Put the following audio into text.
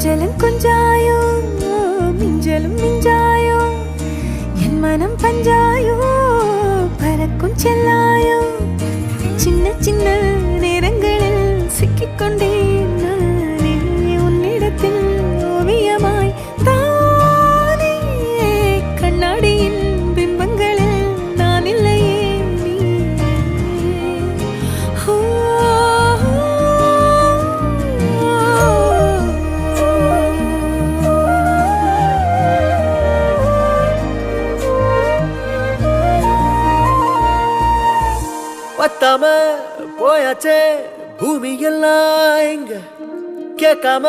கொஞ்சலும் கொஞ்சாயோ மிஞ்சலும் மிஞ்சாயோ என் மனம் பஞ்சாயோ பறக்கும் செல்லாயோ சின்ன சின்ன நேரங்களில் சிக்கிக்கொண்டேன் நானே உன்னிடத்தில் ஓவியமாய் தானே கண்ணாடியின் பிம்பங்களில் நான் இல்லையே நீ பத்தாம போயாச்சே பூமி எல்லாம் இங்க கேட்காம